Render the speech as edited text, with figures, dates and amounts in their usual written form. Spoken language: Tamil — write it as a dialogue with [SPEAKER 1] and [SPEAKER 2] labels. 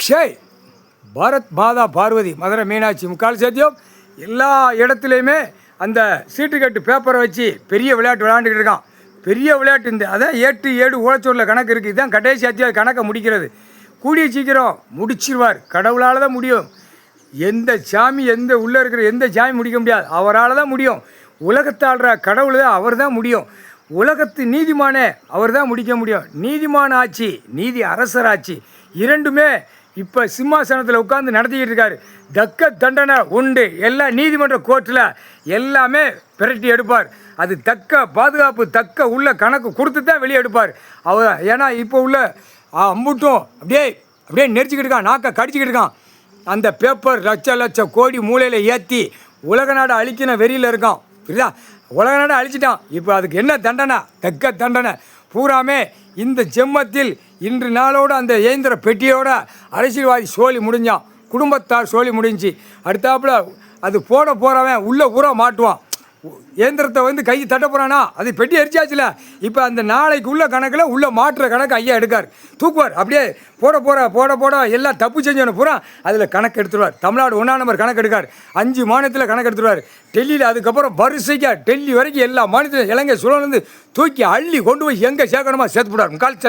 [SPEAKER 1] அக்ஷய், பாரத் மாதா பார்வதி, மதுரை மீனாட்சி, முக்கால் சத்தியம். எல்லா இடத்துலையுமே அந்த சீட்டுக்கட்டு பேப்பரை வச்சு பெரிய விளையாட்டு விளையாண்டுக்கிட்டு இருக்கான். பெரிய விளையாட்டு இந்த அதான் 8 ஓலச்சோரில் கணக்கு இருக்குது. இதுதான் கடைசி அத்தியாயம் கணக்கை முடிக்கிறது. கூடிய சீக்கிரம் முடிச்சிருவார். கடவுளால் தான் முடியும். எந்த சாமி உள்ளே இருக்கிற எந்த சாமி முடிக்க முடியாது, அவரால் தான் முடியும். உலகத்தாள்ற கடவுள் அவர் தான் முடியும். உலகத்து நீதிமானே அவர் தான் முடிக்க முடியும். நீதிமான ஆட்சி, நீதி அரசராட்சி இரண்டுமே இப்போ சிம்மாசனத்தில் உட்காந்து நடத்திக்கிட்டு இருக்காரு. தக்க தண்டனை உண்டு. எல்லா நீதிமன்ற கோர்ட்டில் எல்லாமே பிரட்டி எடுப்பார். அது தக்க பாதுகாப்பு, தக்க உள்ள கணக்கு கொடுத்து தான் வெளியே எடுப்பார் அவர். ஏன்னா இப்போ உள்ள அம்புட்டும் அப்படியே நெரிச்சிக்கிட்டு இருக்கான், நாக்கை கடிச்சிக்கிட்டு இருக்கான். அந்த பேப்பர் லட்சம் கோடி மூலையில் ஏற்றி உலக நாடு அழிக்கின வெறியில் இருக்கான். புரியுதா? உலக நாடு அழிச்சிட்டான். இப்போ அதுக்கு என்ன தண்டனை? தக்க தண்டனை பூராமே இந்த ஜென்மத்தில் இன்று நாளோடு அந்த இயந்திர பெட்டியோட அரசியல்வாதி சோழி முடிஞ்சான், குடும்பத்தார் சோழி முடிஞ்சு. அடுத்தாப்புல அது போகிறவன் உள்ளே பூரா மாட்டுவான். இயந்திரத்தை கை தட்ட போகிறானா, அது பெட்டி எரிச்சாச்சுல. இப்போ அந்த நாளைக்கு உள்ள கணக்கில் உள்ள மாற்றுற கணக்கு ஐயா எடுக்கார், தூக்குவார். அப்படியே போட எல்லாம் தப்பு செஞ்சவனை பூரா அதில் கணக்கு எடுத்துருவார். தமிழ்நாடு 1ஆம் நம்பர் கணக்கு எடுக்கார். 5 மாநிலத்தில் கணக்கு எடுத்துருவார். டெல்லியில் அதுக்கப்புறம் வரிசைக்காக டெல்லி வரைக்கும் எல்லா மாநிலத்திலும் இலங்கை சுழந்து தூக்கி அள்ளி கொண்டு போய் எங்கே சேர்க்கணுமா சேர்த்து போடுவார். முக்கால்